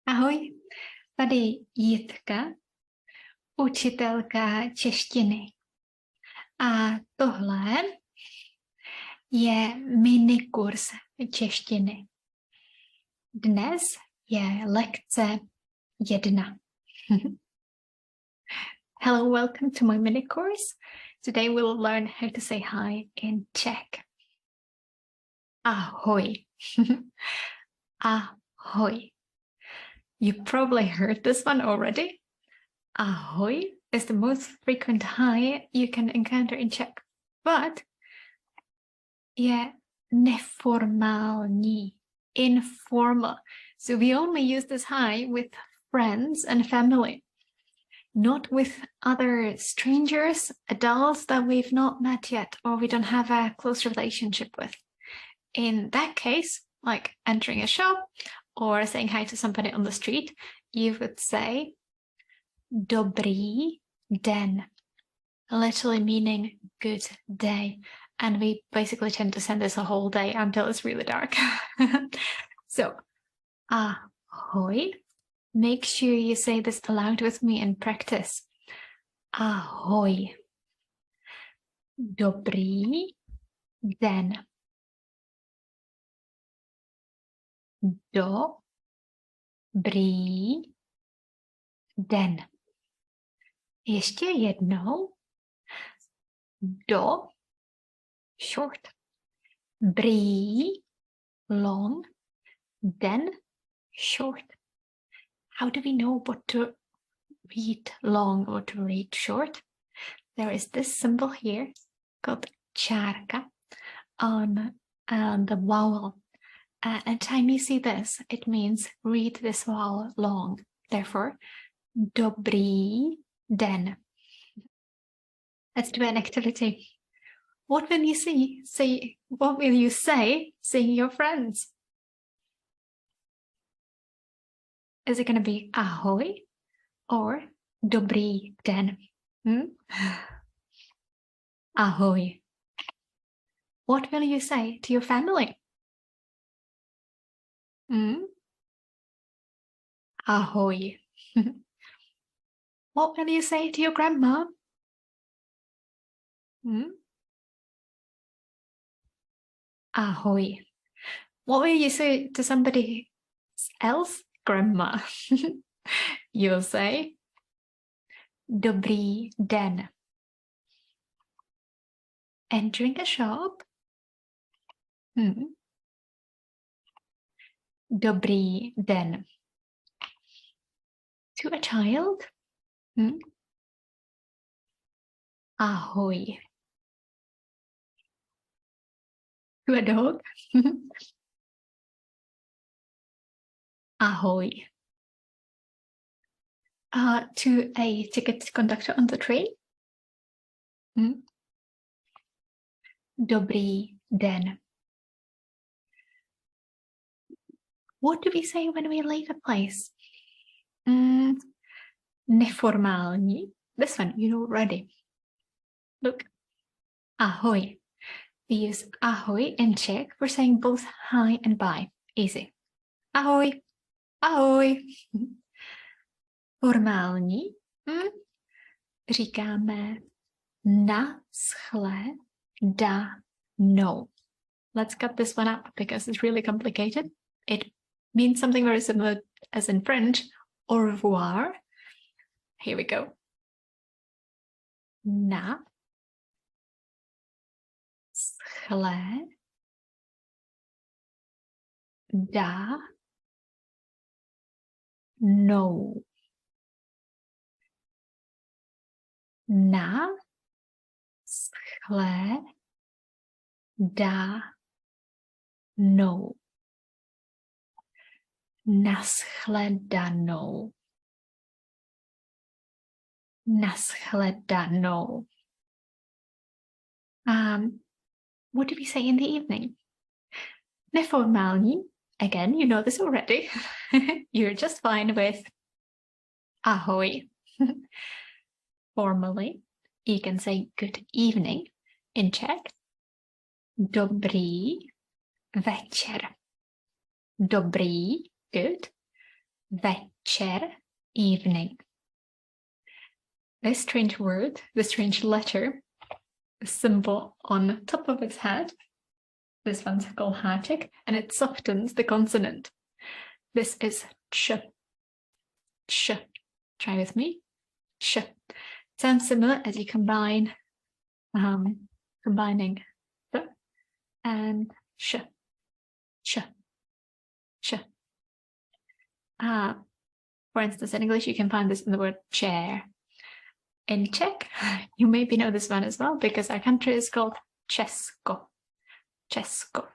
Ahoj, tady Jitka, učitelka češtiny. A tohle je minikurs češtiny. Dnes je lekce 1. Hello, welcome to my mini course. Today we'll learn how to say hi in Czech. Ahoj. Ahoj. You probably heard this one already. Ahoj is the most frequent hi you can encounter in Czech, but je neformální, informal. So we only use this hi with friends and family, not with other strangers, adults that we've not met yet or we don't have a close relationship with. In that case, like entering a shop or saying hi to somebody on the street, you would say Dobrý den, literally meaning good day. And we basically tend to send this a whole day until it's really dark. So, ahoj. Make sure you say this aloud with me in practice. Ahoj. Dobrý den. Dobrý den. Ještě jednou. Do, short. Brý, long. Den, short. How do we know what to read long or to read short? There is this symbol here called čárka on the vowel. Anytime you see this, it means read this vowel long. Therefore, dobrý den. Let's do an activity. What will you say? What will you say seeing your friends? Is it going to be ahoj or dobrý den? Ahoj. What will you say to your family? Ahoj. What will you say to your grandma? Ahoj. What will you say to somebody else? Grandma. You'll say Dobrý den. Entering a shop. Dobrý den. To a child. Ahoj. To a dog. Ahoj. To a ticket conductor on the train. Dobrý den. What do we say when we leave a place? Neformální. This one, you know already. Look. Ahoj. We use ahoj in Czech for saying both hi and bye. Easy. Ahoj. Ahoj. Formální. Říkáme naschledanou. Let's cut this one up because it's really complicated. It means something very similar as in French. Au revoir. Here we go. Naschledanou. Naschledanou. Naschledanou. Naschledanou. What do we say in the evening? Neformální. Again, you know this already. You're just fine with ahoj. Formally, you can say good evening in Czech. Dobrý večer. Dobrý, good. večer, evening. This strange word, this strange letter, the symbol on top of its head, this one's called háček, and it softens the consonant. This is ch. Ch. Try with me. Ch. Sounds similar as you combine, combining the and sh. Ch. Ch. For instance, in English, you can find this in the word chair. In Czech, you maybe know this one as well because our country is called Česko. Česko.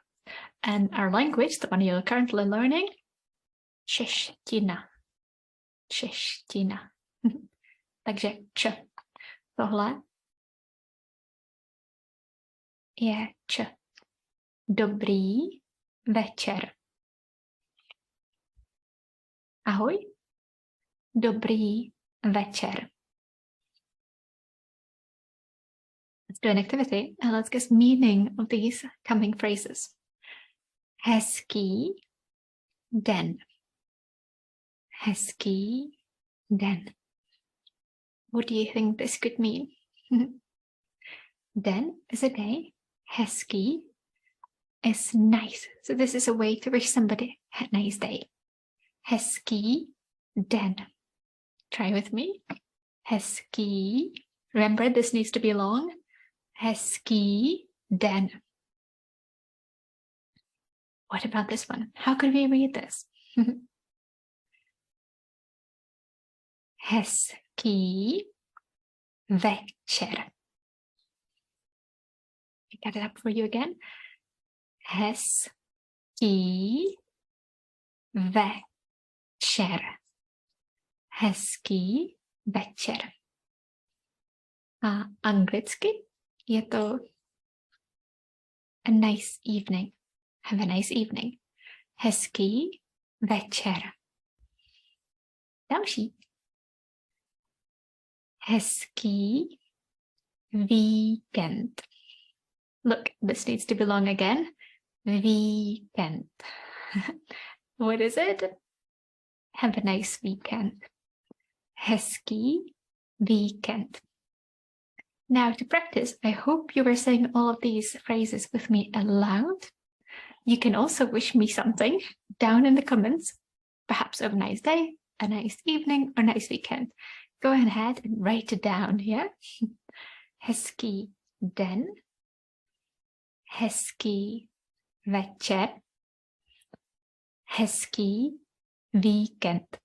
And our language, the one you're currently learning, čeština. Čeština. Takže č. Tohle je č. Dobrý večer. Ahoj. Dobrý večer. Let's do an activity and let's guess meaning of these coming phrases. Hezký den. Hezký den. What do you think this could mean? Den is a day. Hezký is nice. So this is a way to wish somebody a nice day. Hezký den. Try with me. Hezký. Remember, this needs to be long. Hezký den. What about this one? How could we read this? Hezký večer. I got it up for you again. Hezký večer. Hezký večer. A anglicky je to a nice evening. Have a nice evening. Hezký večer. Další. Hezký víkend. Look, this needs to belong again. Weekend. What is it? Have a nice weekend. Hezký weekend. Now to practice, I hope you were saying all of these phrases with me aloud. You can also wish me something down in the comments, perhaps of a nice day, a nice evening, or nice weekend. Go ahead and write it down, yeah? Hezký den. Hezký večer. Hezký víkend.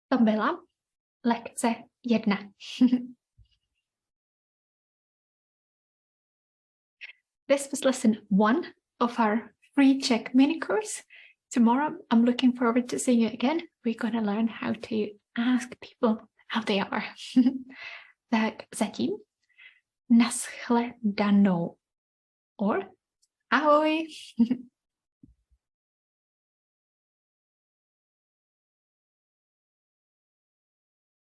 To byla lekce 1. This was lesson 1 of our free Czech mini course. Tomorrow, I'm looking forward to seeing you again. We're going to learn how to ask people how they are. Tak zatím nashledanou or ahoj.